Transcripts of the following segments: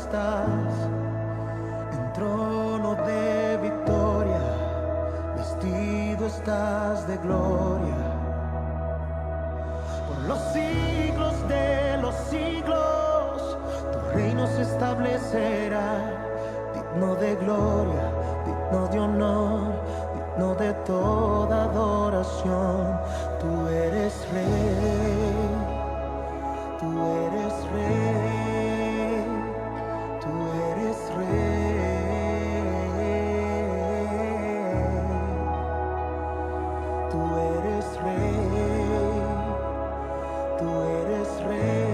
estás, en trono de victoria, vestido estás de gloria. Por los siglos de los siglos, tu reino se establecerá, digno de gloria, digno de honor, digno de toda adoración. Tú eres rey, tú eres rey, tú eres rey, tú eres rey, tú eres rey,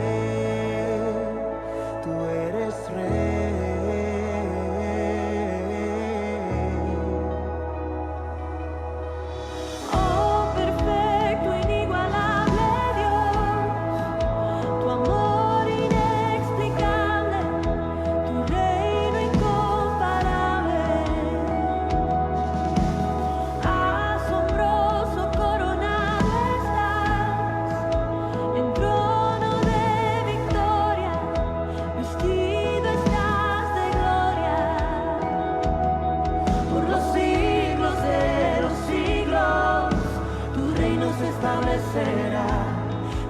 tú eres rey.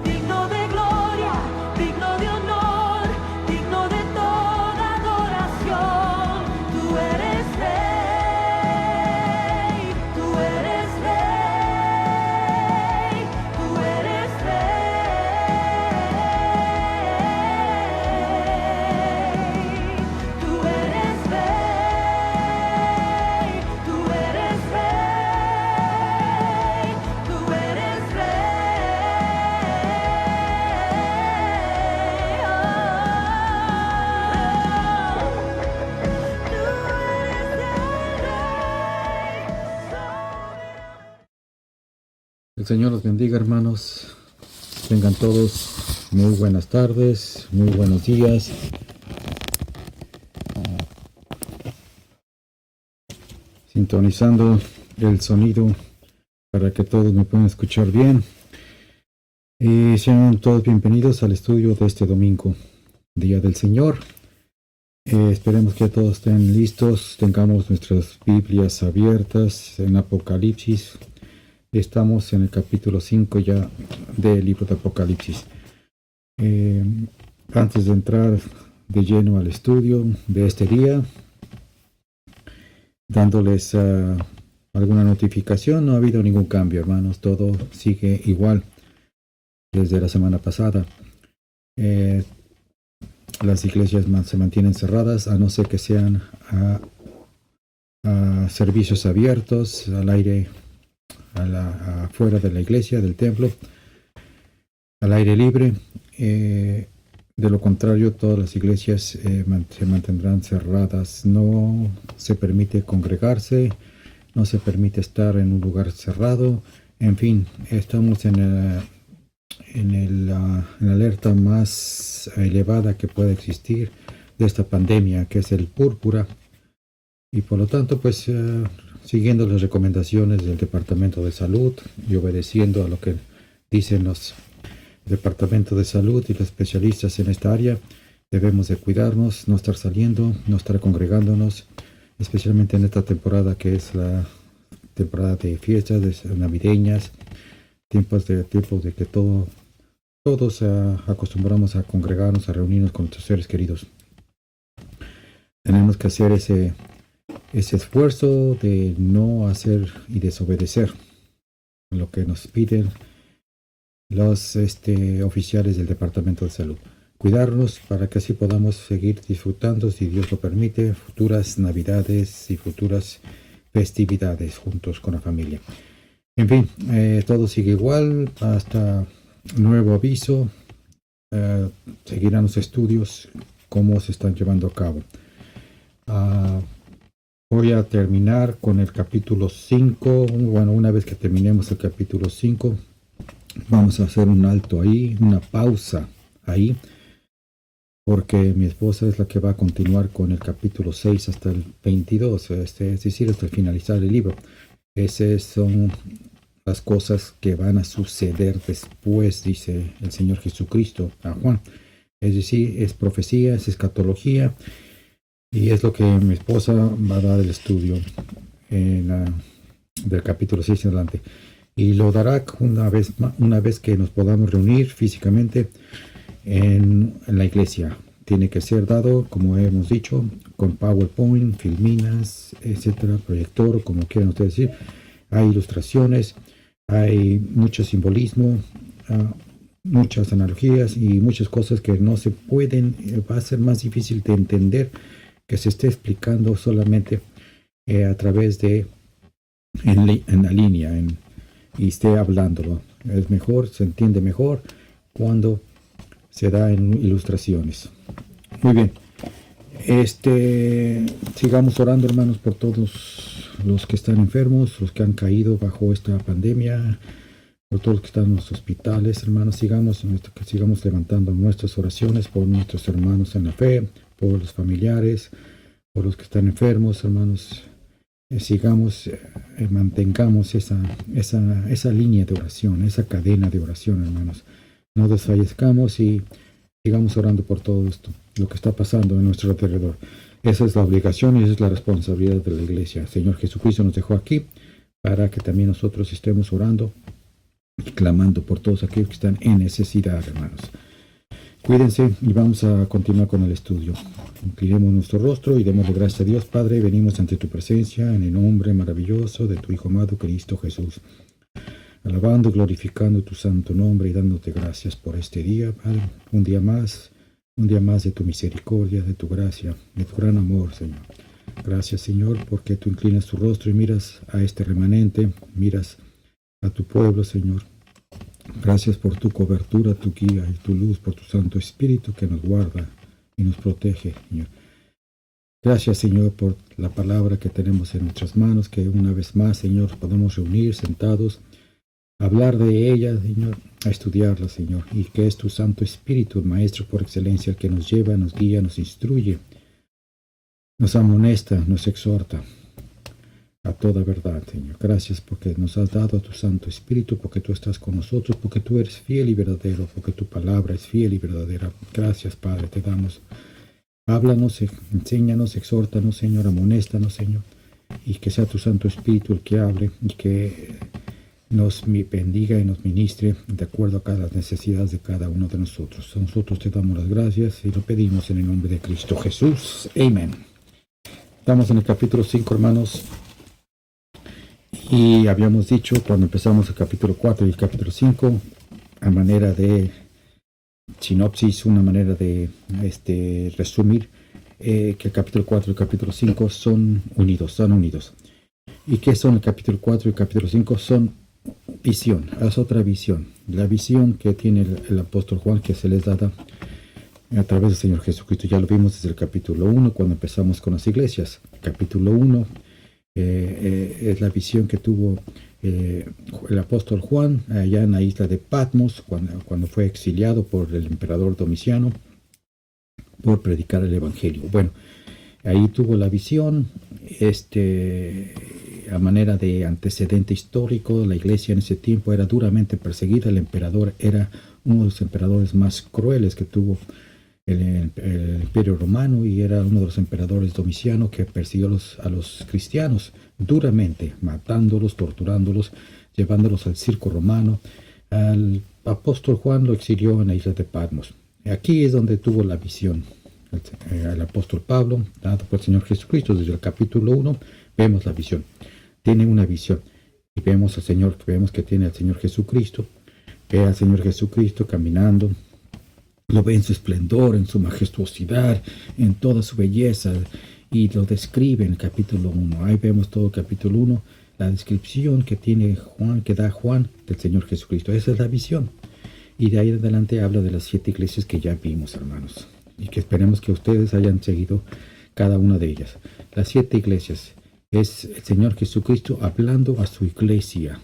Digno de gloria, digno de honor, digno de toda adoración. Tú eres rey, tú eres rey, tú eres rey, tú eres rey, tú eres rey, tú eres rey. El Señor los bendiga, hermanos. Tengan todos muy buenas tardes, muy buenos días. Sintonizando el sonido para que todos me puedan escuchar bien. Y sean todos bienvenidos al estudio de este domingo, Día del Señor. Esperemos que todos estén listos, tengamos nuestras Biblias abiertas en Apocalipsis. Estamos en el capítulo 5 ya del libro de Apocalipsis. Antes de entrar de lleno al estudio de este día, dándoles alguna notificación, no ha habido ningún cambio, hermanos, todo sigue igual desde la semana pasada. Las iglesias se mantienen cerradas, a no ser que sean a servicios abiertos, al aire, afuera de la iglesia, del templo, al aire libre. De lo contrario, todas las iglesias se mantendrán cerradas. No se permite congregarse, no se permite estar en un lugar cerrado. En fin, estamos en la alerta más elevada que puede existir de esta pandemia, que es el púrpura. Y por lo tanto, pues siguiendo las recomendaciones del Departamento de Salud y obedeciendo a lo que dicen los Departamento de Salud y los especialistas en esta área, debemos de cuidarnos, no estar saliendo, no estar congregándonos, especialmente en esta temporada que es la temporada de fiestas navideñas, tiempos de que todos acostumbramos a congregarnos, a reunirnos con nuestros seres queridos. Tenemos que hacer ese esfuerzo de no hacer y desobedecer lo que nos piden los oficiales del Departamento de Salud. Cuidarnos para que así podamos seguir disfrutando, si Dios lo permite, futuras navidades y futuras festividades juntos con la familia. En fin, todo sigue igual hasta nuevo aviso. Seguirán los estudios, cómo se están llevando a cabo. Voy a terminar con el capítulo 5. Bueno, una vez que terminemos el capítulo 5, vamos a hacer un alto ahí, una pausa ahí, porque mi esposa es la que va a continuar con el capítulo 6 hasta el 22, es decir, hasta finalizar el libro. Esas son las cosas que van a suceder después, dice el Señor Jesucristo a Juan. Es decir, es profecía, es escatología, y es lo que mi esposa va a dar el estudio del capítulo 6 en adelante. Y lo dará una vez que nos podamos reunir físicamente en la iglesia. Tiene que ser dado, como hemos dicho, con PowerPoint, filminas, etcétera, proyector, como quieran ustedes decir. Hay ilustraciones, hay mucho simbolismo, muchas analogías y muchas cosas que no se pueden, va a ser más difícil de entender que se esté explicando solamente a través de en la línea y esté hablándolo. Es mejor, se entiende mejor cuando se da en ilustraciones. Muy bien. Sigamos orando, hermanos, por todos los que están enfermos, los que han caído bajo esta pandemia, por todos los que están en los hospitales, hermanos. Sigamos levantando nuestras oraciones por nuestros hermanos en la fe, por los familiares, por los que están enfermos, hermanos. Mantengamos esa línea de oración, esa cadena de oración, hermanos. No desfallezcamos y sigamos orando por todo esto, lo que está pasando en nuestro alrededor. Esa es la obligación y esa es la responsabilidad de la iglesia. El Señor Jesucristo nos dejó aquí para que también nosotros estemos orando y clamando por todos aquellos que están en necesidad, hermanos. Cuídense y vamos a continuar con el estudio. Inclinemos nuestro rostro y démosle gracias a Dios. Padre, venimos ante tu presencia en el nombre maravilloso de tu Hijo amado Cristo Jesús. Alabando, glorificando tu santo nombre y dándote gracias por este día, Padre. Un día más de tu misericordia, de tu gracia, de tu gran amor, Señor. Gracias, Señor, porque tú inclinas tu rostro y miras a este remanente, miras a tu pueblo, Señor. Gracias por tu cobertura, tu guía y tu luz, por tu Santo Espíritu que nos guarda y nos protege, Señor. Gracias, Señor, por la palabra que tenemos en nuestras manos, que una vez más, Señor, podemos reunir sentados, hablar de ella, Señor, a estudiarla, Señor, y que es tu Santo Espíritu, el Maestro por excelencia, el que nos lleva, nos guía, nos instruye, nos amonesta, nos exhorta a toda verdad, Señor. Gracias porque nos has dado a tu Santo Espíritu, porque tú estás con nosotros, porque tú eres fiel y verdadero, porque tu palabra es fiel y verdadera. Gracias, Padre, te damos. Háblanos, enséñanos, exhórtanos, Señor, amonéstanos, Señor, y que sea tu Santo Espíritu el que hable y que nos bendiga y nos ministre de acuerdo a cada necesidad de cada uno de nosotros. Nosotros te damos las gracias y lo pedimos en el nombre de Cristo Jesús. Amén. Estamos en el capítulo 5, hermanos. Y habíamos dicho cuando empezamos el capítulo 4 y el capítulo 5, a manera de sinopsis, una manera de resumir, que el capítulo 4 y el capítulo 5 son unidos. ¿Y qué son el capítulo 4 y el capítulo 5? Son visión, es otra visión. La visión que tiene el apóstol Juan, que se les da a través del Señor Jesucristo. Ya lo vimos desde el capítulo 1, cuando empezamos con las iglesias. Capítulo 1 es la visión que tuvo el apóstol Juan allá en la isla de Patmos, cuando fue exiliado por el emperador Domiciano por predicar el evangelio. Bueno, ahí tuvo la visión, a manera de antecedente histórico. La iglesia en ese tiempo era duramente perseguida. El emperador era uno de los emperadores más crueles que tuvo el Imperio Romano, y era uno de los emperadores Domiciano que persiguió a los cristianos duramente, matándolos, torturándolos, llevándolos al circo romano. Al apóstol Juan lo exilió en la isla de Patmos. Aquí es donde tuvo la visión el apóstol Pablo, dado por el Señor Jesucristo. Desde el capítulo 1 vemos la visión. Tiene una visión y vemos que tiene al Señor Jesucristo. Ve al Señor Jesucristo caminando. Lo ve en su esplendor, en su majestuosidad, en toda su belleza, y lo describe en el capítulo 1. Ahí vemos todo el capítulo 1, la descripción que da Juan del Señor Jesucristo. Esa es la visión. Y de ahí en adelante habla de las 7 iglesias que ya vimos, hermanos, y que esperemos que ustedes hayan seguido cada una de ellas. Las 7 iglesias es el Señor Jesucristo hablando a su iglesia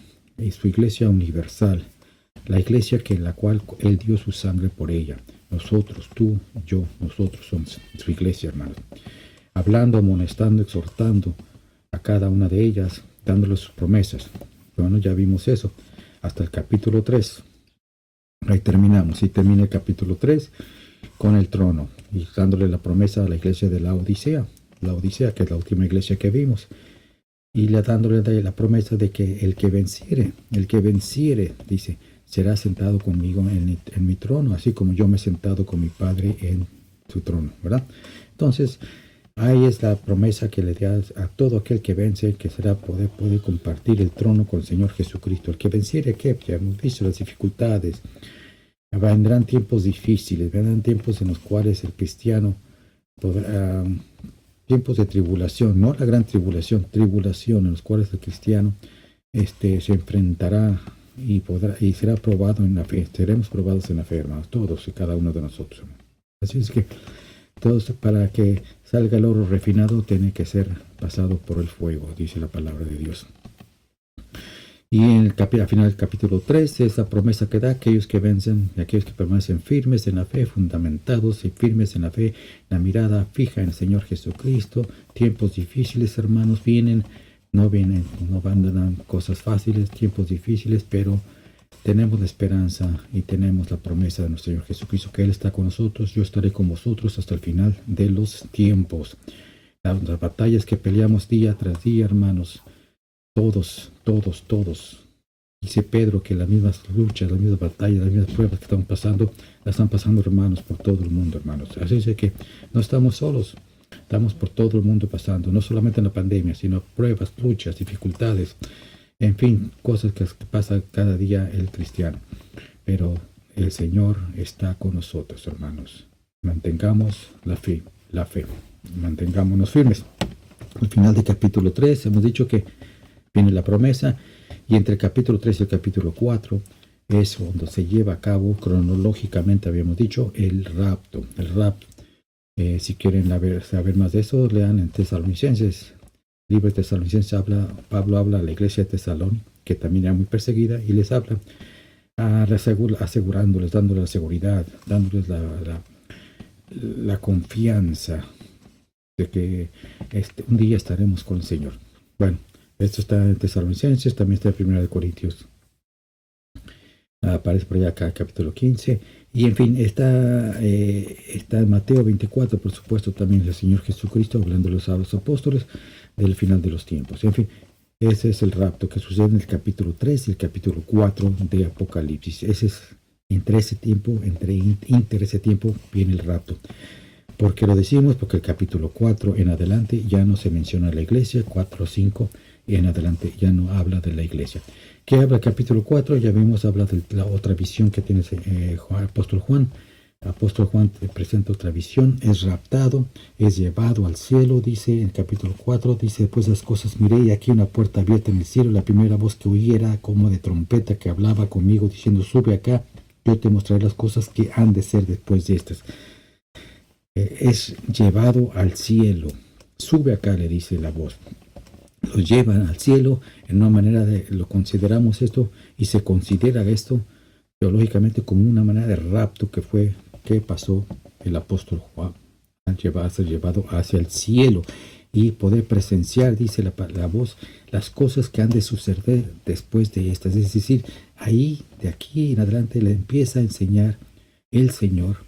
universal. La iglesia en la cual Él dio su sangre por ella. Nosotros, tú, yo, nosotros somos su iglesia, hermanos. Hablando, amonestando, exhortando a cada una de ellas, dándoles sus promesas. Bueno, ya vimos eso. Hasta el capítulo 3. Ahí terminamos. Y termina el capítulo 3. con el trono y dándole la promesa a la iglesia de la Odisea, que es la última iglesia que vimos, y le dándole la promesa de que el que venciere, dice, será sentado conmigo en mi trono, así como yo me he sentado con mi Padre en su trono, ¿verdad? Entonces, ahí es la promesa que le da a todo aquel que vence, que será poder compartir el trono con el Señor Jesucristo. El que venciere, ¿qué? Ya hemos visto las dificultades. Vendrán tiempos difíciles, vendrán tiempos en los cuales el cristiano podrá, tiempos de tribulación, no la gran tribulación, en los cuales el cristiano se enfrentará y será probado en la fe. Seremos probados en la fe, hermanos, todos y cada uno de nosotros. Así es que todos, para que salga el oro refinado, tiene que ser pasado por el fuego, dice la palabra de Dios. Y al final del capítulo 3, esa promesa que da a aquellos que vencen y aquellos que permanecen firmes en la fe, fundamentados y firmes en la fe, la mirada fija en el Señor Jesucristo. Tiempos difíciles, hermanos, no van cosas fáciles, tiempos difíciles, pero tenemos la esperanza y tenemos la promesa de nuestro Señor Jesucristo, que Él está con nosotros. Yo estaré con vosotros hasta el final de los tiempos. Las batallas que peleamos día tras día, hermanos, todos. Dice Pedro que las mismas luchas, las mismas batallas, las mismas pruebas que estamos pasando, las están pasando, hermanos, por todo el mundo, hermanos. Así es que no estamos solos, estamos por todo el mundo pasando, no solamente en la pandemia, sino pruebas, luchas, dificultades, en fin, cosas que pasa cada día el cristiano. Pero el Señor está con nosotros, hermanos. Mantengamos la fe, mantengámonos firmes. Al final del capítulo 3 hemos dicho que viene la promesa, y entre el capítulo 3 y el capítulo 4 es cuando se lleva a cabo cronológicamente, habíamos dicho, el rapto. Si quieren saber más de eso, lean en Tesalonicenses. El libro de Tesalonicenses Pablo habla a la iglesia de Tesalón, que también era muy perseguida, y les habla asegurándoles, dándoles la seguridad, dándoles la confianza de que un día estaremos con el Señor. Bueno, esto está en Tesalonicenses, también está en 1 Corintios. Aparece por allá acá, capítulo 15. Y en fin, está en Mateo 24, por supuesto, también el Señor Jesucristo hablándoles a los apóstoles del final de los tiempos. En fin, ese es el rapto que sucede en el capítulo 3 y el capítulo 4 de Apocalipsis. Entre ese tiempo viene el rapto. ¿Por qué lo decimos? Porque el capítulo 4 en adelante ya no se menciona la iglesia, 4 o 5 y en adelante ya no habla de la iglesia. ¿Qué habla el capítulo 4? Ya vimos, habla de la otra visión que tiene el apóstol Juan. El apóstol Juan presenta otra visión, es raptado, es llevado al cielo, dice en el capítulo 4, dice: después de las cosas miré y aquí una puerta abierta en el cielo, la primera voz que oí era como de trompeta que hablaba conmigo diciendo: sube acá, yo te mostraré las cosas que han de ser después de estas. Es llevado al cielo, sube acá, le dice la voz. Lo llevan al cielo en una manera lo consideramos esto, y se considera esto teológicamente como una manera de rapto que pasó el apóstol Juan, al ser llevado hacia el cielo y poder presenciar, dice la voz, las cosas que han de suceder después de estas. Es decir, de aquí en adelante le empieza a enseñar el Señor,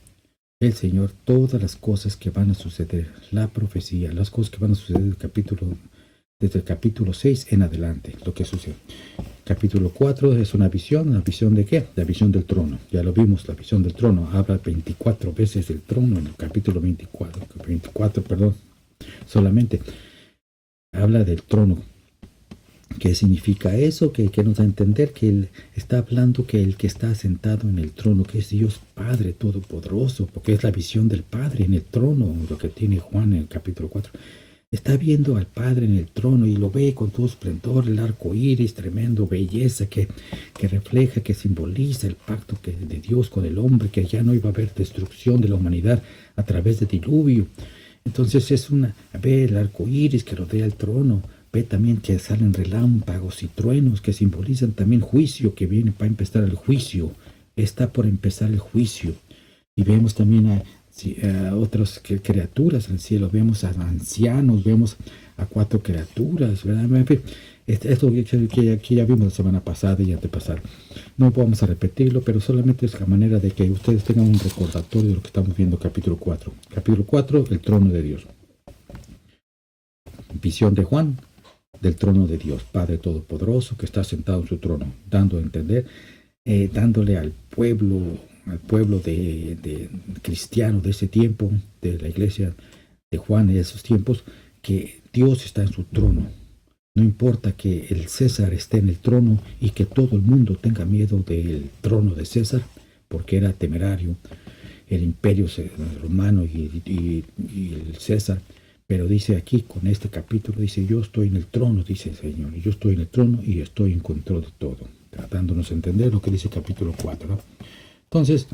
todas las cosas que van a suceder, la profecía, las cosas que van a suceder desde el capítulo 6 en adelante, lo que sucede. Capítulo 4 es una visión ¿de qué? La visión del trono. Ya lo vimos, la visión del trono. Habla 24 veces del trono en el capítulo 24, solamente habla del trono. ¿Qué significa eso? Que nos da a entender que él está hablando que el que está sentado en el trono, que es Dios Padre Todopoderoso, porque es la visión del Padre en el trono, lo que tiene Juan en el capítulo 4. Está viendo al Padre en el trono y lo ve con todo esplendor, el arco iris, tremendo belleza que refleja, que simboliza el pacto de Dios con el hombre, que ya no iba a haber destrucción de la humanidad a través del diluvio. Entonces ve el arco iris que rodea el trono, ve también que salen relámpagos y truenos que simbolizan también juicio, que viene para empezar el juicio, está por empezar el juicio. Y vemos también a otras criaturas en el cielo, vemos a ancianos, vemos a 4 criaturas, ¿verdad? En fin, esto que ya vimos la semana pasada y antepasada. No vamos a repetirlo, pero solamente es la manera de que ustedes tengan un recordatorio de lo que estamos viendo capítulo 4. Capítulo 4, el trono de Dios. Visión de Juan del trono de Dios, Padre Todopoderoso, que está sentado en su trono, dando a entender, dándole al pueblo de cristiano de ese tiempo, de la iglesia de Juan de esos tiempos, que Dios está en su trono. No importa que el César esté en el trono y que todo el mundo tenga miedo del trono de César, porque era temerario el imperio romano y el César. Pero dice aquí, con este capítulo, dice, yo estoy en el trono, dice el Señor, y yo estoy en el trono y estoy en control de todo, tratándonos de entender lo que dice el capítulo 4, ¿no? Entonces,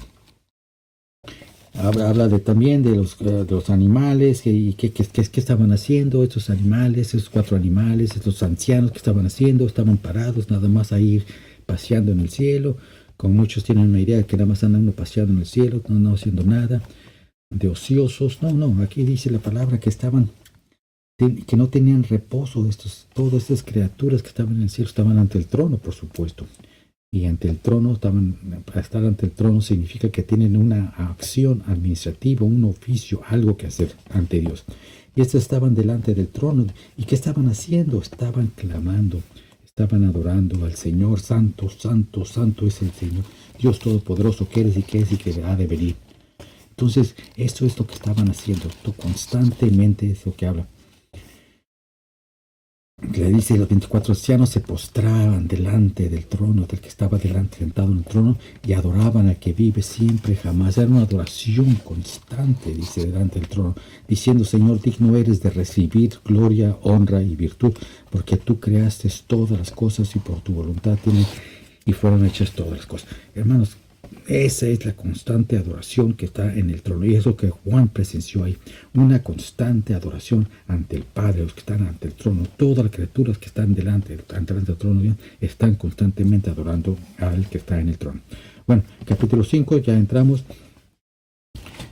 habla también de los animales, y qué estaban haciendo estos animales, esos 4 animales, estos ancianos que estaban haciendo, estaban parados nada más ahí paseando en el cielo, como muchos tienen una idea de que nada más andan paseando en el cielo, no haciendo nada, de ociosos. No, aquí dice la palabra que que no tenían reposo, todas estas criaturas que estaban en el cielo estaban ante el trono, por supuesto. Y ante el trono, para estar ante el trono significa que tienen una acción administrativa, un oficio, algo que hacer ante Dios. Y estos estaban delante del trono. ¿Y qué estaban haciendo? Estaban clamando, estaban adorando al Señor. Santo, santo, santo es el Señor, Dios Todopoderoso, que eres y que ha de venir. Entonces, esto es lo que estaban haciendo. Esto constantemente es lo que habla. Le dice, los 24 ancianos se postraban delante del trono, del que estaba sentado en el trono, y adoraban al que vive siempre, jamás. Era una adoración constante, dice, delante del trono, diciendo, Señor, digno eres de recibir gloria, honra y virtud, porque tú creaste todas las cosas y por tu voluntad y fueron hechas todas las cosas. Hermanos, esa es la constante adoración que está en el trono. Y es lo que Juan presenció ahí. Una constante adoración ante el Padre, los que están ante el trono. Todas las criaturas que están delante del trono de Dios están constantemente adorando al que está en el trono. Bueno, capítulo 5, ya entramos.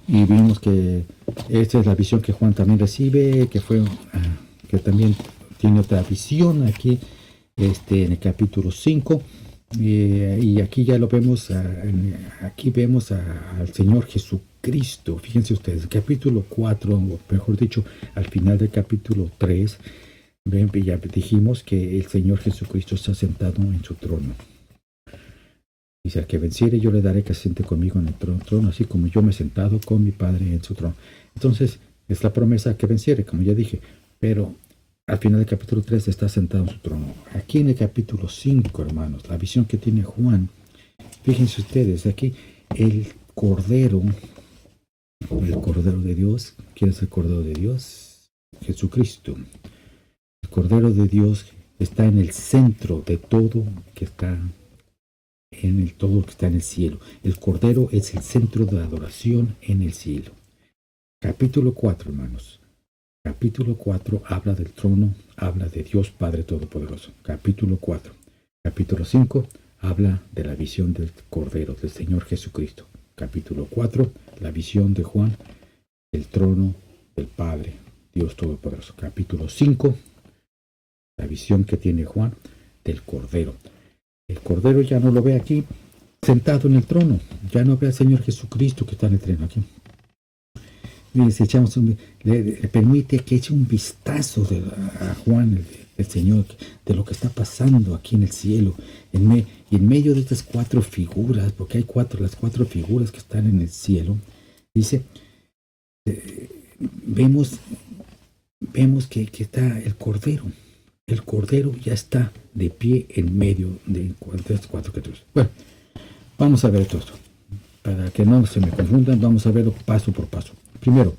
Y vimos que esta es la visión que Juan también recibe, que también tiene otra visión aquí en el capítulo 5. Y aquí ya lo vemos, aquí vemos al Señor Jesucristo. Fíjense ustedes, capítulo 4, o mejor dicho, al final del capítulo 3, ya dijimos que el Señor Jesucristo está sentado en su trono. Dice, al que venciere yo le daré que se siente conmigo en el trono, así como yo me he sentado con mi Padre en su trono. Entonces, es la promesa que venciere, como ya dije, pero al final del capítulo 3 está sentado en su trono. Aquí en el capítulo 5, hermanos, la visión que tiene Juan, fíjense ustedes, aquí el Cordero de Dios. ¿Quién es el Cordero de Dios? Jesucristo. El Cordero de Dios está en el centro de todo que está todo que está en el cielo. El Cordero es el centro de la adoración en el cielo. Capítulo 4, hermanos. Capítulo 4 habla del trono, habla de Dios Padre Todopoderoso. Capítulo 4. Capítulo 5 habla de la visión del Cordero, del Señor Jesucristo. Capítulo 4, la visión de Juan, el trono del Padre, Dios Todopoderoso. Capítulo 5, la visión que tiene Juan del Cordero. El Cordero ya no lo ve aquí sentado en el trono, ya no ve al Señor Jesucristo que está en el trono aquí. Le permite que eche un vistazo a Juan, el Señor, de lo que está pasando aquí en el cielo, y en medio de estas 4 figuras, porque hay las 4 figuras que están en el cielo. Dice, vemos que está el Cordero. El Cordero ya está de pie en medio de estas 4 criaturas. Bueno, vamos a ver todo esto. Para que no se me confundan, vamos a verlo paso por paso. Primero,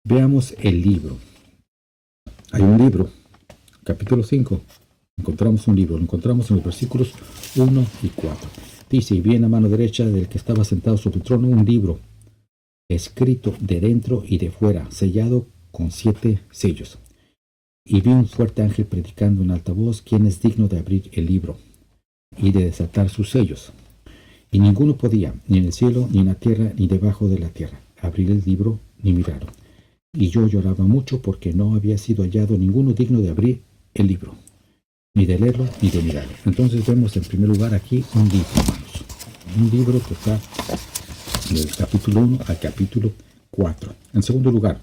veamos el libro. Hay un libro, capítulo 5. Encontramos un libro, lo encontramos en los versículos 1 y 4. Dice, y vi en la mano derecha del que estaba sentado sobre el trono un libro, escrito de dentro y de fuera, sellado con 7 sellos. Y vi un fuerte ángel predicando en alta voz, ¿quién es digno de abrir el libro y de desatar sus sellos? Y ninguno podía, ni en el cielo, ni en la tierra, ni debajo de la tierra, abrir el libro ni mirarlo. y yo lloraba mucho porque no había sido hallado ninguno digno de abrir el libro, ni de leerlo, ni de mirarlo. Entonces vemos en primer lugar aquí un libro, hermanos. Un libro que está del capítulo 1 al capítulo 4. En segundo lugar,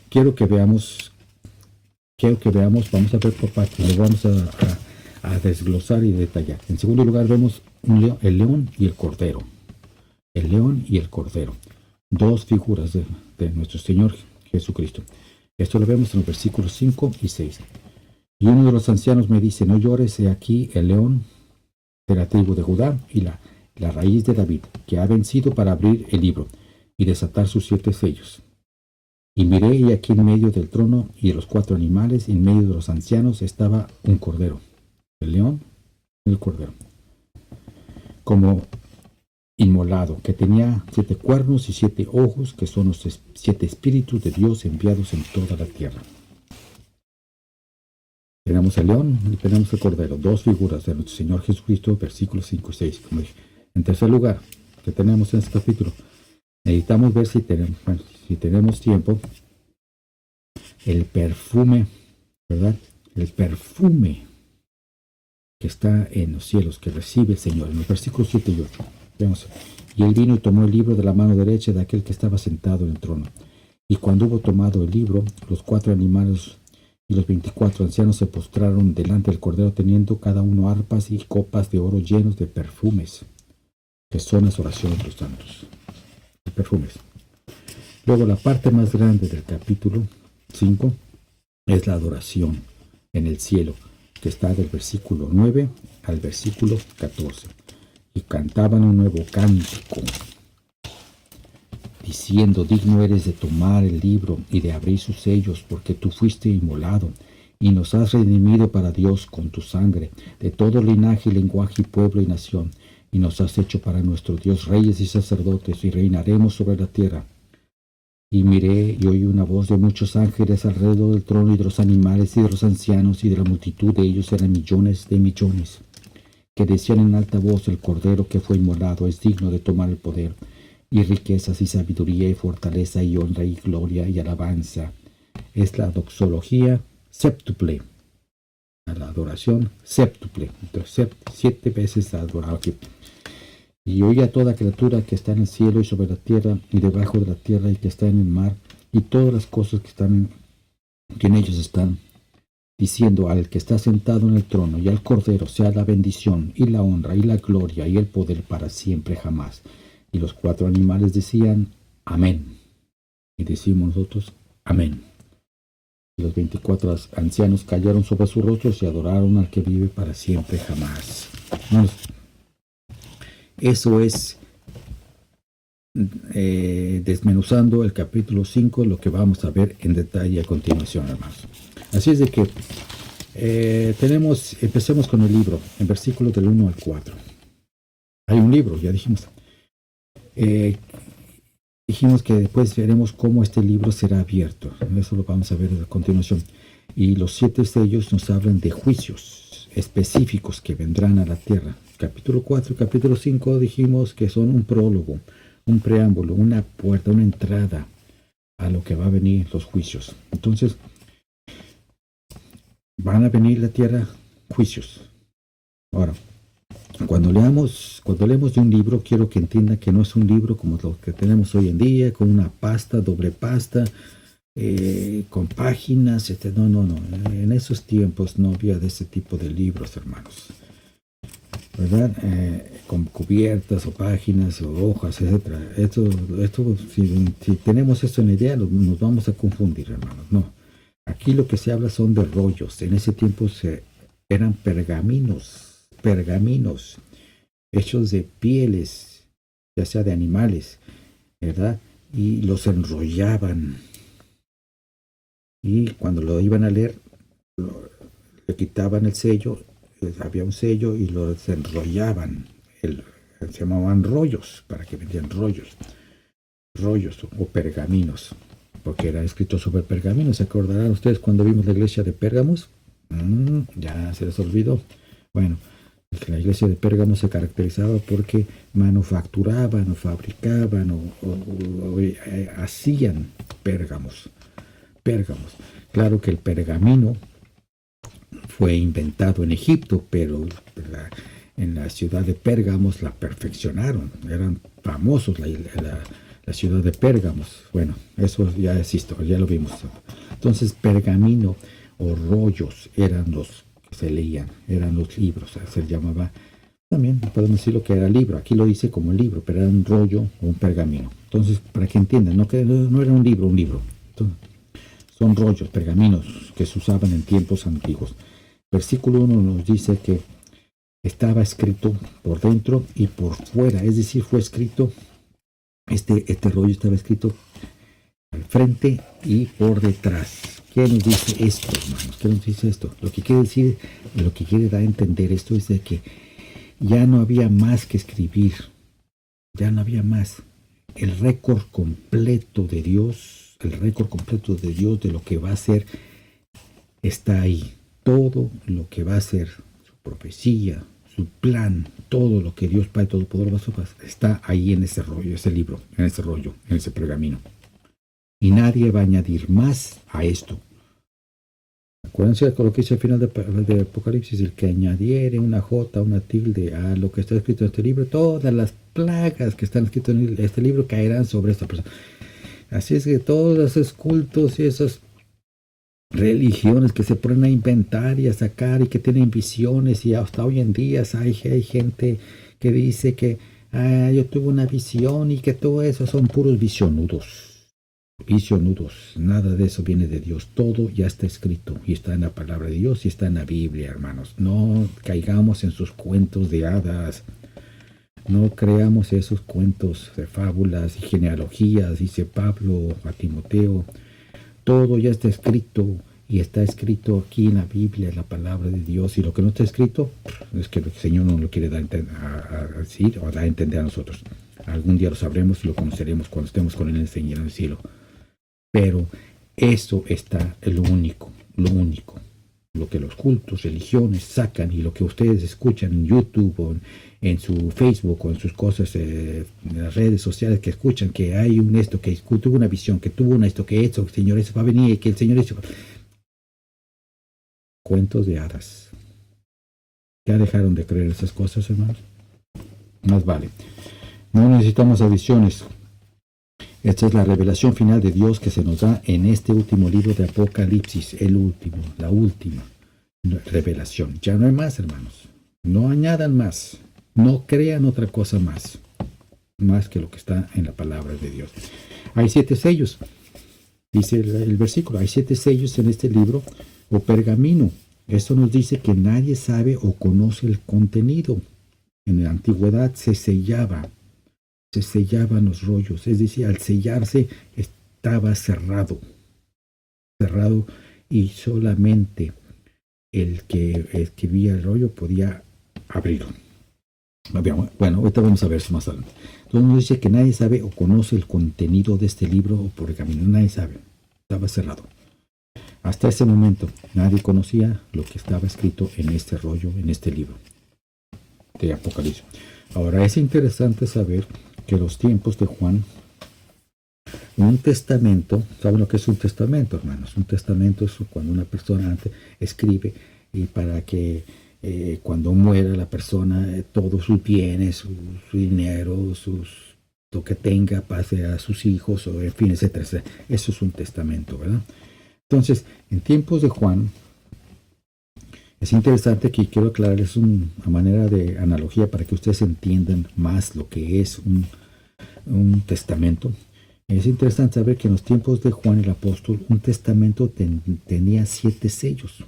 quiero que veamos, vamos a ver por partes, lo vamos a desglosar y detallar. En segundo lugar vemos el león y el cordero. El león y el cordero. Dos figuras de nuestro Señor Jesucristo. Esto lo vemos en los versículos 5 y 6. Y uno de los ancianos me dice, no llores, he aquí el león de la tribu de Judá y la raíz de David, que ha vencido para abrir el libro y desatar sus 7 sellos. Y miré, y aquí en medio del trono y de los 4 animales, en medio de los ancianos, estaba un cordero, el león y el cordero, como inmolado, que tenía 7 cuernos y 7 ojos, que son los 7 espíritus de Dios enviados en toda la tierra. Tenemos el león y tenemos el cordero, dos figuras de nuestro Señor Jesucristo, versículos 5 y 6, como dije. En tercer lugar, que tenemos en este capítulo, necesitamos ver si tenemos tiempo, el perfume, ¿verdad? El perfume que está en los cielos, que recibe el Señor, en los versículos 7 y 8. Vemos. Y él vino y tomó el libro de la mano derecha de aquel que estaba sentado en el trono. Y cuando hubo tomado el libro, los 4 animales y los 24 ancianos se postraron delante del Cordero, teniendo cada uno arpas y copas de oro llenos de perfumes, que son las oraciones de los santos. De perfumes. Luego la parte más grande del capítulo 5 es la adoración en el cielo, que está del versículo 9 al versículo 14. Y cantaban un nuevo cántico, diciendo, digno eres de tomar el libro y de abrir sus sellos, porque tú fuiste inmolado, y nos has redimido para Dios con tu sangre, de todo linaje, lenguaje, pueblo y nación, y nos has hecho para nuestro Dios reyes y sacerdotes, y reinaremos sobre la tierra. Y miré y oí una voz de muchos ángeles alrededor del trono y de los animales y de los ancianos, y de la multitud de ellos eran millones de millones, que decían en alta voz, el Cordero que fue inmolado es digno de tomar el poder, y riquezas y sabiduría y fortaleza y honra y gloria y alabanza. Es la doxología séptuple, la adoración séptuple, 7 veces adorado aquí. Y oí a toda criatura que está en el cielo y sobre la tierra y debajo de la tierra y que está en el mar, y todas las cosas que en ellos están, diciendo al que está sentado en el trono y al Cordero sea la bendición y la honra y la gloria y el poder para siempre jamás. Y los 4 animales decían, amén. Y decimos nosotros, amén. Y los 24 ancianos cayeron sobre sus rostros y adoraron al que vive para siempre jamás. Hermanos, eso es desmenuzando el capítulo 5, lo que vamos a ver en detalle a continuación, hermanos. Así es de que empecemos con el libro, en versículos del 1 al 4. Hay un libro, ya dijimos. Dijimos que después veremos cómo este libro será abierto. Eso lo vamos a ver a continuación. Y los 7 sellos nos hablan de juicios específicos que vendrán a la tierra. Capítulo 4 y capítulo 5 dijimos que son un prólogo, un preámbulo, una puerta, una entrada a lo que va a venir, los juicios. Entonces, van a venir la tierra juicios. Ahora, cuando leemos de un libro, quiero que entienda que no es un libro como lo que tenemos hoy en día, con una pasta, doble pasta, con páginas, etc. No. En esos tiempos no había de ese tipo de libros, hermanos. ¿Verdad? Con cubiertas o páginas o hojas, etc. Esto si tenemos esto en la idea, nos vamos a confundir, hermanos. No. Aquí lo que se habla son de rollos. En ese tiempo eran pergaminos hechos de pieles, ya sea de animales, ¿verdad? Y los enrollaban. Y cuando lo iban a leer, le quitaban el sello, había un sello y lo enrollaban. Se llamaban rollos, para que vendían rollos o pergaminos, porque era escrito sobre pergaminos. ¿Se acordarán ustedes cuando vimos la iglesia de Pérgamos? Ya se les olvidó. Bueno, La iglesia de Pérgamo se caracterizaba porque manufacturaban o fabricaban hacían pérgamos. Claro que el pergamino fue inventado en Egipto, pero en la ciudad de Pérgamos la perfeccionaron. Eran famosos la ciudad de Pérgamos. Bueno, eso ya es historia, ya lo vimos. Entonces, pergamino o rollos eran los que se leían, eran los libros. Se llamaba, también podemos decir lo que era libro. Aquí lo dice como libro, pero era un rollo o un pergamino. Entonces, para que entiendan, no era un libro. Entonces, son rollos, pergaminos que se usaban en tiempos antiguos. Versículo 1 nos dice que estaba escrito por dentro y por fuera, es decir, fue escrito, este rollo estaba escrito al frente y por detrás. ¿Qué nos dice esto, hermanos? ¿Qué nos dice esto? Lo que quiere dar a entender esto es de que ya no había más que escribir, ya no había más. El récord completo de Dios, de lo que va a ser, está ahí. Todo lo que va a ser, su profecía, su plan, todo lo que Dios Padre Todopoderoso está ahí en ese rollo, ese libro, en ese pergamino. Y nadie va a añadir más a esto. Acuérdense de lo que dice al final de Apocalipsis: el que añadiere una jota, una tilde a lo que está escrito en este libro, todas las plagas que están escritas en este libro caerán sobre esta persona. Así es que todos esos cultos y esas religiones que se ponen a inventar y a sacar y que tienen visiones, y hasta hoy en día hay gente que dice que yo tuve una visión y que todo eso son puros visionudos. Nada de eso viene de Dios. Todo ya está escrito y está en la palabra de Dios y está en la Biblia, hermanos. No caigamos en sus cuentos de hadas. No creamos esos cuentos de fábulas y genealogías, dice Pablo a Timoteo. Todo ya está escrito y está escrito aquí en la Biblia, en la palabra de Dios. Y lo que no está escrito es que el Señor no lo quiere dar a decir o dar a entender a nosotros. Algún día lo sabremos y lo conoceremos cuando estemos con Él en el cielo. Pero eso está lo único. Lo que los cultos, religiones sacan y lo que ustedes escuchan en YouTube o en su Facebook o en sus cosas, en las redes sociales, que escuchan que hay un esto, que tuvo una visión, que tuvo un esto, que esto, que el Señor eso va a venir, que el Señor eso. Cuentos de hadas. ¿Ya dejaron de creer esas cosas, hermanos? Más vale. No necesitamos visiones. Esta es la revelación final de Dios que se nos da en este último libro de Apocalipsis, la última revelación. Ya no hay más, hermanos. No añadan más. No crean otra cosa más que lo que está en la palabra de Dios. Hay 7 sellos. Dice el versículo, hay 7 sellos en este libro o pergamino. Esto nos dice que nadie sabe o conoce el contenido. En la antigüedad se sellaban los rollos, es decir, al sellarse estaba cerrado y solamente el que escribía el rollo podía abrirlo. Bueno, ahorita vamos a ver eso más adelante. Entonces nos dice que nadie sabe o conoce el contenido de este libro o pergamino, nadie sabe, estaba cerrado. Hasta ese momento nadie conocía lo que estaba escrito en este rollo, en este libro de Apocalipsis. Ahora es interesante saber que los tiempos de Juan, un testamento, ¿saben lo que es un testamento, hermanos? Un testamento es cuando una persona antes escribe y para que cuando muera la persona, todos sus bienes, su dinero, lo que tenga pase a sus hijos, o en fin, etcétera. Eso es un testamento, ¿verdad? Entonces, en tiempos de Juan, es interesante que quiero aclararles una manera de analogía para que ustedes entiendan más lo que es un testamento. Es interesante saber que en los tiempos de Juan el apóstol, un testamento tenía 7 sellos.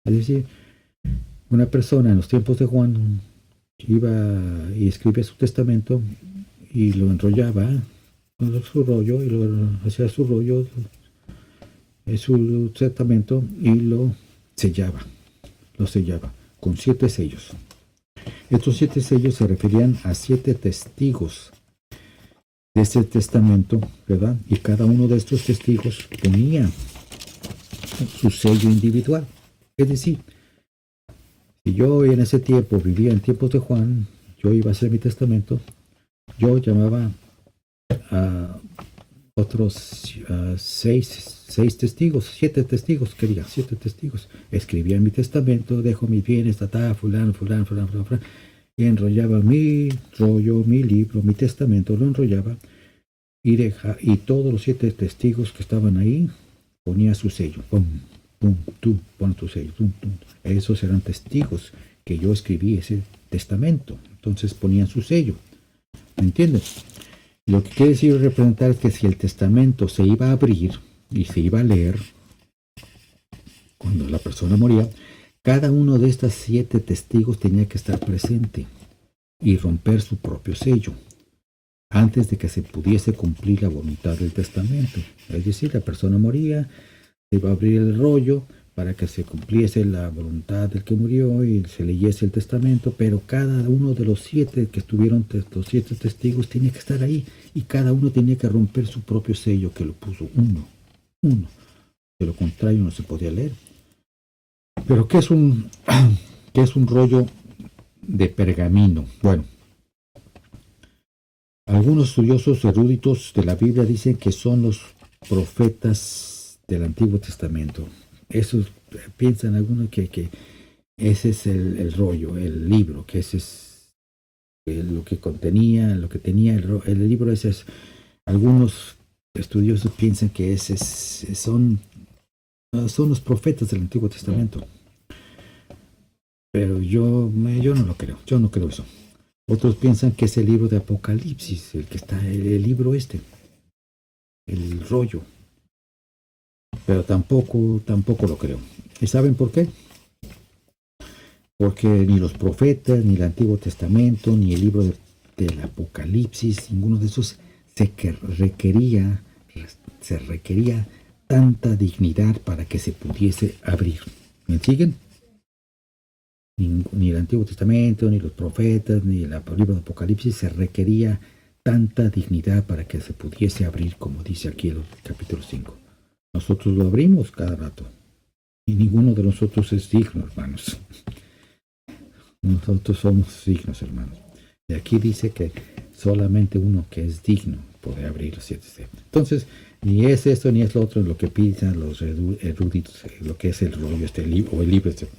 Es decir, una persona en los tiempos de Juan iba y escribía su testamento y lo enrollaba con su rollo y lo hacía su rollo, su testamento, y lo sellaba con 7 sellos. Estos 7 sellos se referían a 7 testigos de ese testamento, ¿verdad? Y cada uno de estos testigos ponía su sello individual. Es decir, Y yo en ese tiempo vivía en tiempos de Juan, yo iba a hacer mi testamento, yo llamaba a otros seis testigos, 7 testigos, quería 7 testigos. Escribía mi testamento, dejo mis bienes, fulano, y enrollaba mi rollo, mi libro, mi testamento, lo enrollaba y todos los 7 testigos que estaban ahí ponía su sello. Pum, pum, tú, pon tu sello. Pum, pum. Esos eran testigos que yo escribí ese testamento. Entonces ponían su sello. ¿Me entiendes? Lo que quiere decir representar es que si el testamento se iba a abrir y se iba a leer, cuando la persona moría, cada uno de estos 7 testigos tenía que estar presente y romper su propio sello antes de que se pudiese cumplir la voluntad del testamento. Es decir, la persona moría, se iba a abrir el rollo para que se cumpliese la voluntad del que murió y se leyese el testamento, pero cada uno de los 7 que estuvieron, los 7 testigos, tenía que estar ahí y cada uno tenía que romper su propio sello que lo puso uno. De lo contrario no se podía leer. Pero ¿qué es un rollo de pergamino? Bueno, algunos estudiosos eruditos de la Biblia dicen que son los profetas del Antiguo Testamento. Esos piensan algunos que ese es el rollo, el libro, que ese es lo que contenía, lo que tenía el libro. Ese es, algunos estudiosos piensan que son los profetas del Antiguo Testamento. Pero yo no lo creo, yo no creo eso. Otros piensan que es el libro de Apocalipsis, el que está, el libro el rollo. Pero tampoco lo creo. ¿Y saben por qué? Porque ni los profetas, ni el Antiguo Testamento, ni el libro del Apocalipsis, ninguno de esos se requería tanta dignidad para que se pudiese abrir. ¿Me siguen? Ni el Antiguo Testamento, ni los profetas, ni el libro de Apocalipsis se requería tanta dignidad para que se pudiese abrir, como dice aquí el capítulo 5. Nosotros lo abrimos cada rato. Y ninguno de nosotros es digno, hermanos. Nosotros somos dignos, hermanos. Y aquí dice que solamente uno que es digno puede abrir los 7 sellos. Entonces, ni es esto ni es lo otro lo que piensan los eruditos, lo que es el rollo, libro, o el libro este.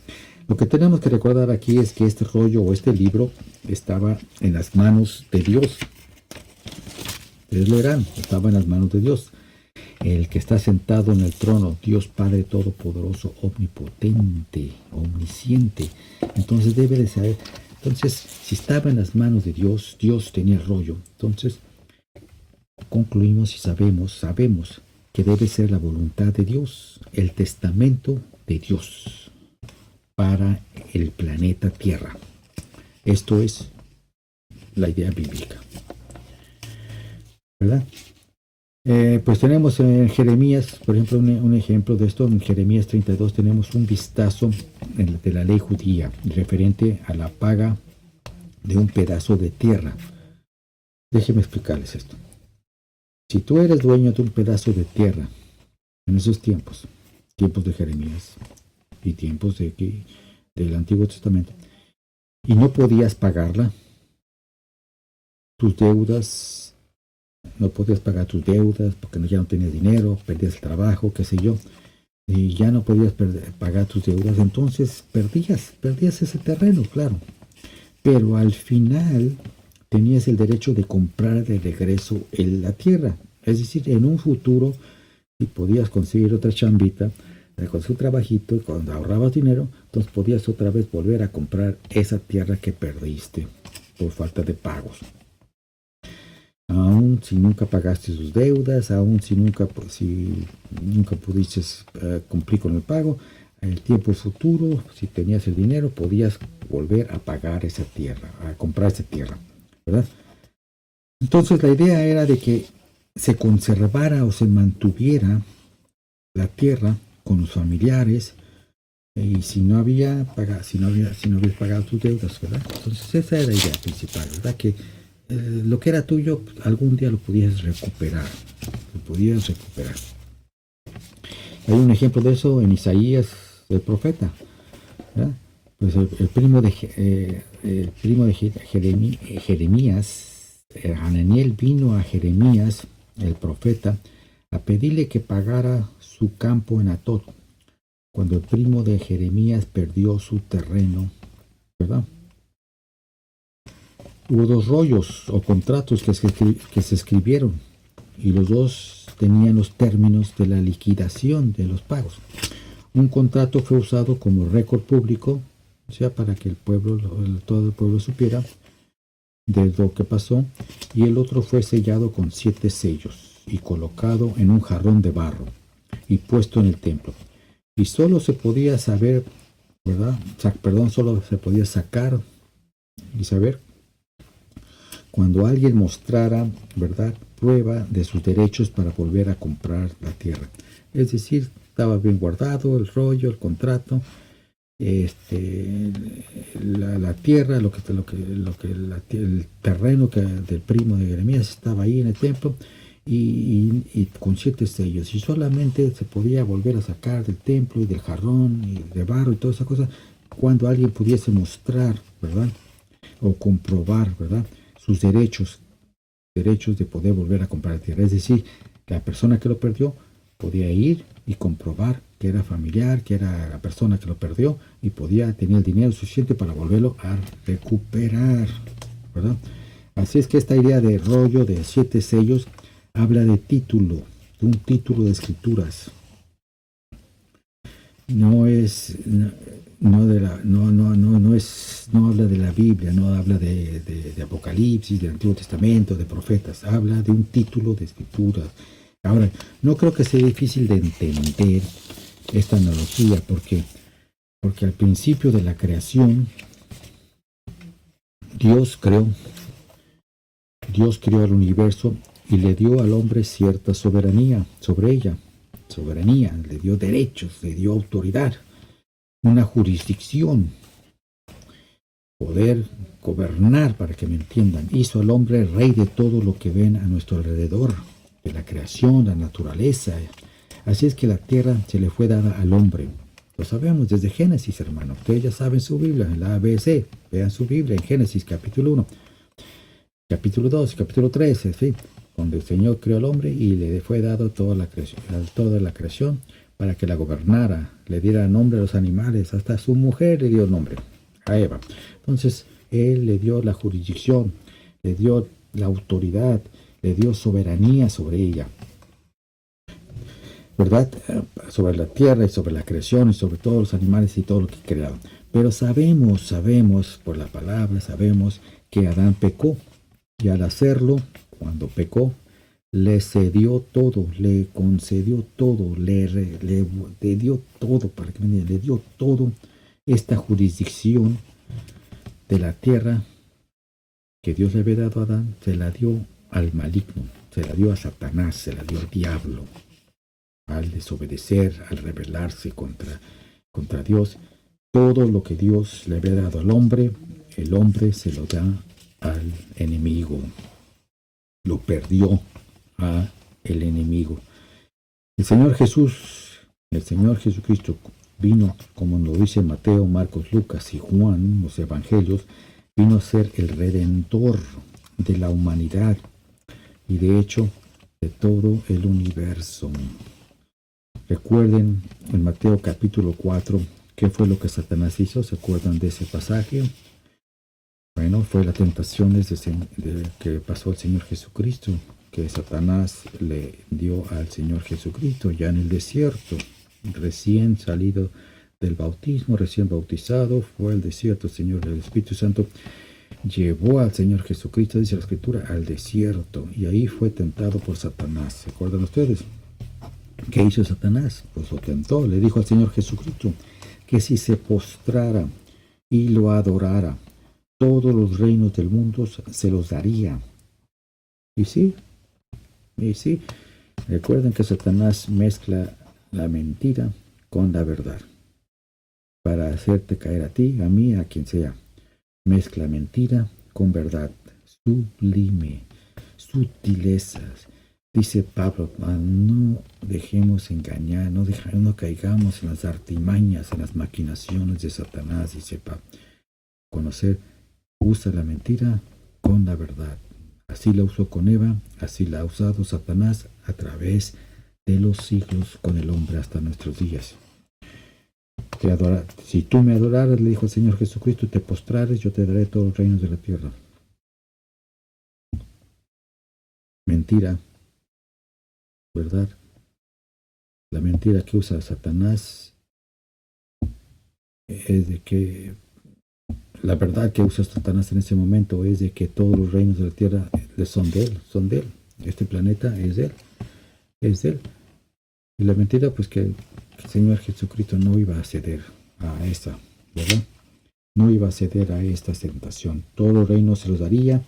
Lo que tenemos que recordar aquí es que este rollo o este libro estaba en las manos de Dios. Ustedes lo verán, estaba en las manos de Dios. El que está sentado en el trono, Dios Padre Todopoderoso, Omnipotente, Omnisciente. Entonces debe de saber. Entonces, si estaba en las manos de Dios, Dios tenía el rollo. Entonces, concluimos y sabemos que debe ser la voluntad de Dios, el testamento de Dios para el planeta Tierra. Esto es la idea bíblica, ¿verdad? Pues tenemos en Jeremías, por ejemplo, un ejemplo de esto. En Jeremías 32 tenemos un vistazo de la ley judía referente a la paga de un pedazo de tierra. Déjenme explicarles esto. Si tú eres dueño de un pedazo de tierra en esos tiempos de Jeremías y tiempos del Antiguo Testamento, y no podías pagarla, no podías pagar tus deudas porque ya no tenías dinero, perdías el trabajo, qué sé yo, y ya no podías pagar tus deudas, entonces perdías ese terreno, claro. Pero al final tenías el derecho de comprar de regreso la tierra. Es decir, en un futuro, si podías conseguir otra chambita, con su trabajito, y cuando ahorrabas dinero, entonces podías otra vez volver a comprar esa tierra que perdiste por falta de pagos. Aún si nunca pagaste sus deudas, aún si nunca pudiste cumplir con el pago, en el tiempo futuro, si tenías el dinero, podías volver a pagar esa tierra, a comprar esa tierra, ¿verdad? Entonces la idea era de que se conservara o se mantuviera la tierra con los familiares, y si no habías pagado tus deudas, ¿verdad? Entonces esa era la idea principal, ¿verdad? Que lo que era tuyo, algún día lo podías recuperar. Hay un ejemplo de eso en Isaías, el profeta, ¿verdad? Pues el primo de Jeremías, Hananiel, vino a Jeremías, el profeta, a pedirle que pagara su campo en Atot, cuando el primo de Jeremías perdió su terreno, ¿verdad? Hubo dos rollos o contratos que se escribieron y los dos tenían los términos de la liquidación de los pagos. Un contrato fue usado como récord público, o sea, para que el pueblo, todo el pueblo supiera de lo que pasó, y el otro fue sellado con 7 sellos y colocado en un jarrón de barro y puesto en el templo. Y solo se podía saber, ¿verdad? Solo se podía sacar y saber cuando alguien mostrara, ¿verdad?, prueba de sus derechos para volver a comprar la tierra. Es decir, estaba bien guardado el rollo, el contrato, la tierra, el terreno del primo de Jeremías estaba ahí en el templo y con 7 sellos, y solamente se podía volver a sacar del templo y del jarrón y de barro y toda esa cosa cuando alguien pudiese mostrar, ¿verdad?, o comprobar, ¿verdad?, sus derechos de poder volver a comprar la tierra. Es decir, la persona que lo perdió podía ir y comprobar que era familiar, que era la persona que lo perdió, y podía tener el dinero suficiente para volverlo a recuperar, ¿verdad? Así es que esta idea de rollo de 7 sellos habla de título, de un título de escrituras. No habla de la Biblia, no habla de Apocalipsis, del Antiguo Testamento, de profetas, habla de un título de escrituras. Ahora, no creo que sea difícil de entender esta analogía, porque al principio de la creación, Dios creó el universo y le dio al hombre cierta soberanía sobre ella. Le dio derechos, le dio autoridad, una jurisdicción, poder gobernar, para que me entiendan. Hizo al hombre rey de todo lo que ven a nuestro alrededor, de la creación, la naturaleza. Así es que la tierra se le fue dada al hombre. Lo sabemos desde Génesis, hermano. Ustedes ya saben su Biblia, en la ABC. Vean su Biblia en Génesis capítulo 1, capítulo 2, capítulo 3, en fin, donde el Señor creó al hombre y le fue dado toda la creación para que la gobernara, le diera nombre a los animales, hasta a su mujer le dio nombre, a Eva. Entonces, Él le dio la jurisdicción, le dio la autoridad, le dio soberanía sobre ella, ¿verdad? Sobre la tierra y sobre la creación y sobre todos los animales y todo lo que crearon. Pero sabemos por la palabra, sabemos que Adán pecó, y al hacerlo, cuando pecó, le cedió todo, le concedió todo, le dio todo, para que me entiendan, le dio todo esta jurisdicción de la tierra que Dios le había dado a Adán, se la dio al maligno, se la dio a Satanás, se la dio al diablo, al desobedecer, al rebelarse contra Dios. Todo lo que Dios le había dado al hombre, el hombre se lo da al enemigo, lo perdió a el enemigo. El Señor Jesucristo vino, como lo dice Mateo, Marcos, Lucas y Juan, los evangelios, vino a ser el redentor de la humanidad y de hecho de todo el universo. Recuerden en Mateo capítulo 4, ¿qué fue lo que Satanás hizo? ¿Se acuerdan de ese pasaje? Bueno, fue la tentación que pasó al Señor Jesucristo, que Satanás le dio al Señor Jesucristo ya en el desierto, recién salido del bautismo, recién bautizado, fue al desierto. El Señor, el Espíritu Santo, llevó al Señor Jesucristo, dice la Escritura, al desierto, y ahí fue tentado por Satanás. ¿Se acuerdan ustedes? ¿Qué hizo Satanás? Pues lo tentó, le dijo al Señor Jesucristo que si se postrara y lo adorara, todos los reinos del mundo se los daría. Y sí, recuerden que Satanás mezcla la mentira con la verdad para hacerte caer a ti, a mí, a quien sea. Mezcla mentira con verdad, sublime, sutilezas, Dice Pablo, no dejemos engañar, no caigamos en las artimañas, en las maquinaciones de Satanás, dice Pablo. Conocer, usa la mentira con la verdad. Así la usó con Eva, así la ha usado Satanás a través de los siglos con el hombre hasta nuestros días. Si tú me adoraras, le dijo el Señor Jesucristo, y te postrares, yo te daré todos los reinos de la tierra. Mentira, ¿verdad? La mentira que usa Satanás es de que la verdad que usa Satanás en ese momento es de que todos los reinos de la tierra son de él. Este planeta es de él. Y la mentira, pues que el Señor Jesucristo no iba a ceder a esa, ¿verdad? No iba a ceder a esta tentación. Todos los reinos se los daría,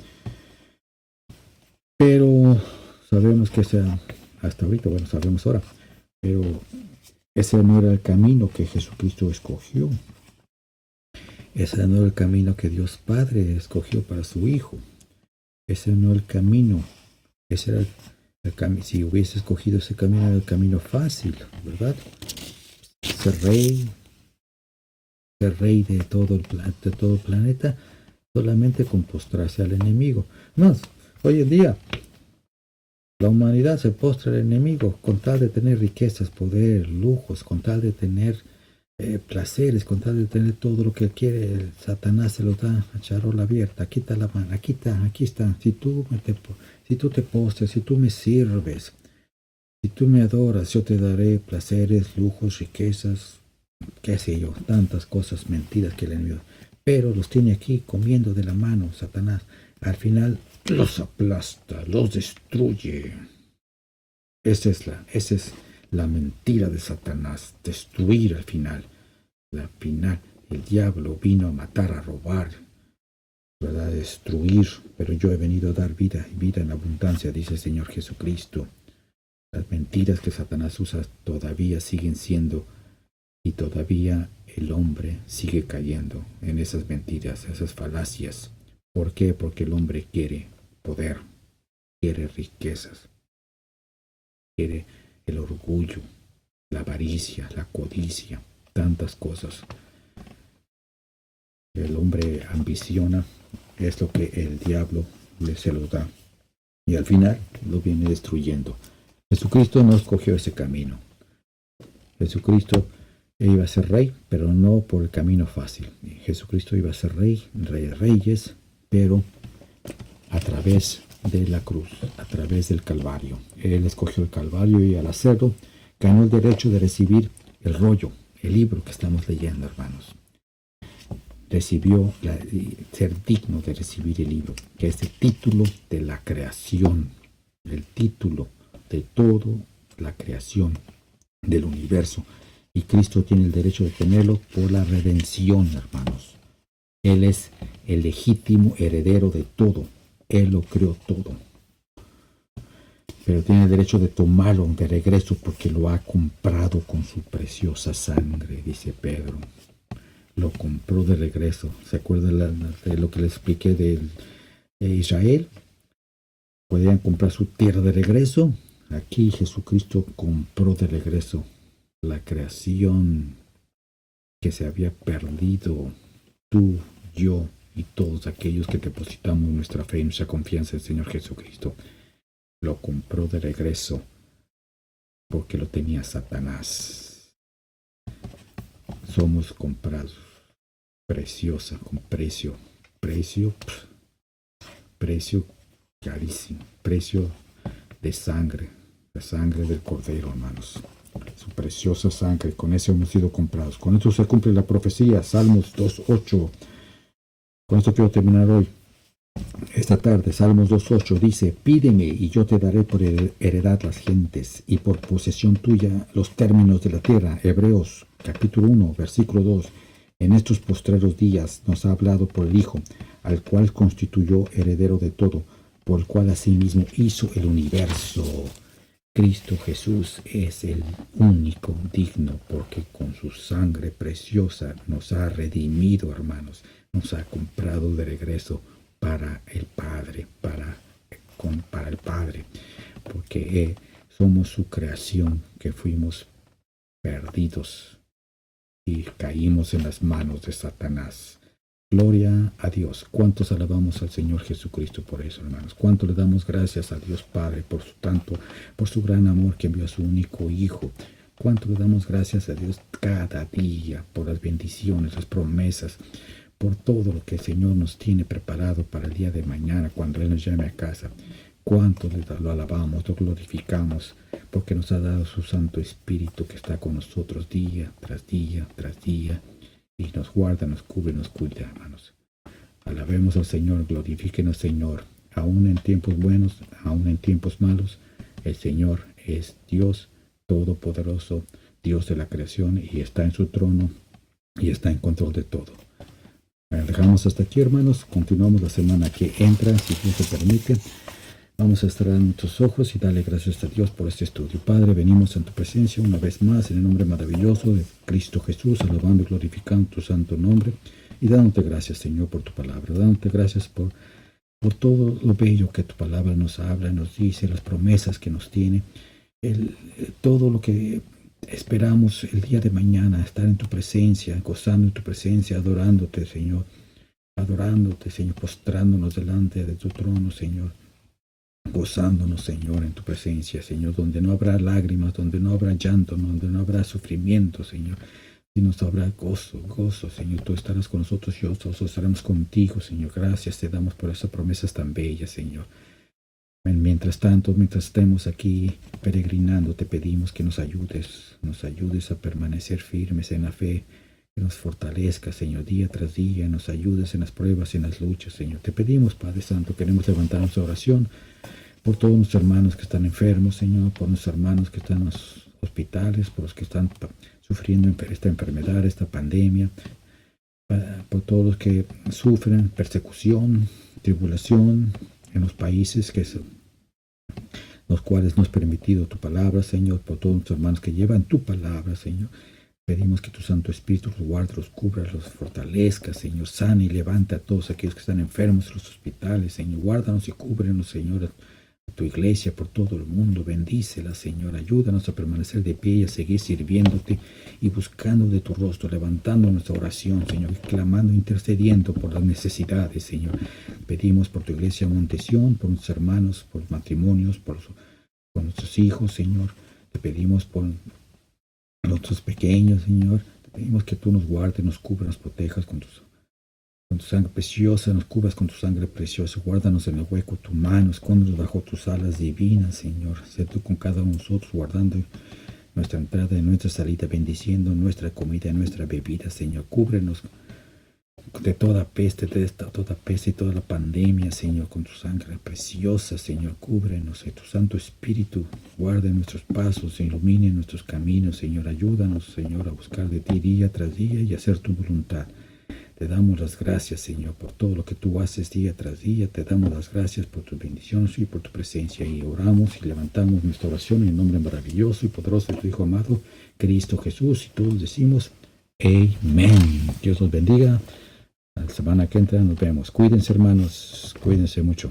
pero sabemos que hasta ahorita, bueno, sabemos ahora, pero ese no era el camino que Jesucristo escogió. Ese no era el camino que Dios Padre escogió para su Hijo. Ese no era el camino. Ese era el camino. Si hubiese escogido ese camino, era el camino fácil, ¿verdad? Ser rey de todo el planeta, solamente con postrarse al enemigo. No, hoy en día la humanidad se postra al enemigo con tal de tener riquezas, poder, lujos, con tal de tener placeres, con tal de tener todo lo que quiere. El Satanás se lo da a charola abierta. Aquí está la mano, aquí está. Si tú te postras, si tú me sirves, si tú me adoras, yo te daré placeres, lujos, riquezas, qué sé yo, tantas cosas, mentiras que el enemigo. Pero los tiene aquí comiendo de la mano Satanás. Al final los aplasta, los destruye. Esa es la mentira de Satanás, destruir al final. Al final, el diablo vino a matar, a robar, ¿verdad? A destruir, pero yo he venido a dar vida, y vida en abundancia, dice el Señor Jesucristo. Las mentiras que Satanás usa todavía siguen siendo, y todavía el hombre sigue cayendo en esas mentiras, esas falacias. ¿Por qué? Porque el hombre quiere poder, quiere riquezas, quiere el orgullo, la avaricia, la codicia, tantas cosas. El hombre ambiciona, es lo que el diablo se lo da, y al final lo viene destruyendo. Jesucristo no escogió ese camino. Jesucristo iba a ser rey, pero no por el camino fácil. Jesucristo iba a ser rey de reyes, pero a través de la cruz, a través del Calvario. Él escogió el Calvario y al hacerlo ganó el derecho de recibir el rollo, el libro que estamos leyendo, hermanos. Recibió ser digno de recibir el libro, que es el título de la creación, el título de toda la creación del universo. Y Cristo tiene el derecho de tenerlo por la redención, hermanos. Él es el legítimo heredero de todo. Él lo creó todo. Pero tiene el derecho de tomarlo de regreso porque lo ha comprado con su preciosa sangre, dice Pedro. Lo compró de regreso. ¿Se acuerdan de lo que les expliqué de Israel? Podían comprar su tierra de regreso. Aquí Jesucristo compró de regreso la creación que se había perdido. Tú, yo y todos aquellos que depositamos nuestra fe y nuestra confianza en el Señor Jesucristo. Lo compró de regreso porque lo tenía Satanás. Somos comprados. Preciosa, con precio carísimo, precio de sangre, la sangre del Cordero, hermanos. Su preciosa sangre, con eso hemos sido comprados. Con esto se cumple la profecía, Salmos 2:8. Con esto quiero terminar hoy. Esta tarde, Salmos 2:8 dice: pídeme y yo te daré por heredad las gentes y por posesión tuya los términos de la tierra. Hebreos capítulo 1, versículo 2. En estos postreros días nos ha hablado por el Hijo, al cual constituyó heredero de todo, por el cual asimismo hizo el universo. Cristo Jesús es el único digno, porque con su sangre preciosa nos ha redimido, hermanos, nos ha comprado de regreso para el Padre, para el Padre. porque somos su creación, que fuimos perdidos y caímos en las manos de Satanás. Gloria a Dios. ¿Cuántos alabamos al Señor Jesucristo por eso, hermanos? ¿Cuánto le damos gracias a Dios Padre por su gran amor que envió a su único Hijo? ¿Cuánto le damos gracias a Dios cada día por las bendiciones, las promesas, por todo lo que el Señor nos tiene preparado para el día de mañana cuando Él nos llame a casa? ¿Cuánto lo alabamos, lo glorificamos, porque nos ha dado su Santo Espíritu que está con nosotros día tras día tras día y nos guarda, nos cubre, nos cuida, hermanos? Alabemos al Señor, glorifíquenos, Señor, aún en tiempos buenos, aún en tiempos malos. El Señor es Dios todopoderoso, Dios de la creación, y está en su trono y está en control de todo. Dejamos hasta aquí, hermanos. Continuamos la semana que entra, si Dios lo permite. Vamos a cerrar nuestros ojos y darle gracias a Dios por este estudio. Padre, venimos en tu presencia una vez más en el nombre maravilloso de Cristo Jesús, alabando y glorificando tu santo nombre y dándote gracias, Señor, por tu palabra, dándote gracias por todo lo bello que tu palabra nos habla, nos dice, las promesas que nos tiene, todo lo que esperamos el día de mañana, estar en tu presencia, gozando en tu presencia, adorándote, Señor, postrándonos delante de tu trono, Señor. Gozándonos, Señor, en tu presencia, Señor, donde no habrá lágrimas, donde no habrá llanto, donde no habrá sufrimiento, Señor, sino habrá gozo, Señor. Tú estarás con nosotros y nosotros estaremos contigo, Señor. Gracias te damos por esas promesas tan bellas, Señor. Mientras tanto, mientras estemos aquí peregrinando, te pedimos que nos ayudes a permanecer firmes en la fe, que nos fortalezca, Señor, día tras día, nos ayudes en las pruebas y en las luchas, Señor. Te pedimos, Padre Santo, queremos levantar nuestra oración por todos nuestros hermanos que están enfermos, Señor, por nuestros hermanos que están en los hospitales, por los que están sufriendo esta enfermedad, esta pandemia, por todos los que sufren persecución, tribulación en los países los cuales no has permitido tu palabra, Señor, por todos nuestros hermanos que llevan tu palabra, Señor. Pedimos que tu Santo Espíritu los guarde, los cubra, los fortalezca, Señor. Sana y levanta a todos aquellos que están enfermos en los hospitales, Señor. Guárdanos y cúbrenos, Señor, a tu iglesia por todo el mundo. Bendícela, Señor. Ayúdanos a permanecer de pie y a seguir sirviéndote y buscando de tu rostro, levantando nuestra oración, Señor, y clamando, intercediendo por las necesidades, Señor. Pedimos por tu iglesia Montesión, por nuestros hermanos, por los matrimonios, por nuestros hijos, Señor. Te pedimos por nuestros pequeños, Señor. Te pedimos que tú nos guardes, nos cubras, nos protejas con tu sangre preciosa, nos cubras con tu sangre preciosa. Guárdanos en el hueco de tu mano, escóndenos bajo tus alas divinas, Señor. Sé tú con cada uno de nosotros, guardando nuestra entrada y nuestra salida, bendiciendo nuestra comida y nuestra bebida, Señor. Cúbrenos de toda peste, y toda la pandemia, Señor, con tu sangre preciosa, Señor. Cúbrenos, y tu Santo Espíritu guarde nuestros pasos, ilumine nuestros caminos, Señor. Ayúdanos, Señor, a buscar de ti día tras día y hacer tu voluntad. Te damos las gracias, Señor, por todo lo que tú haces día tras día. Te damos las gracias por tus bendiciones y por tu presencia. Y oramos y levantamos nuestra oración en el nombre maravilloso y poderoso de tu Hijo amado, Cristo Jesús. Y todos decimos, amén. Dios los bendiga. La semana que entra nos vemos. Cuídense, hermanos. Cuídense mucho.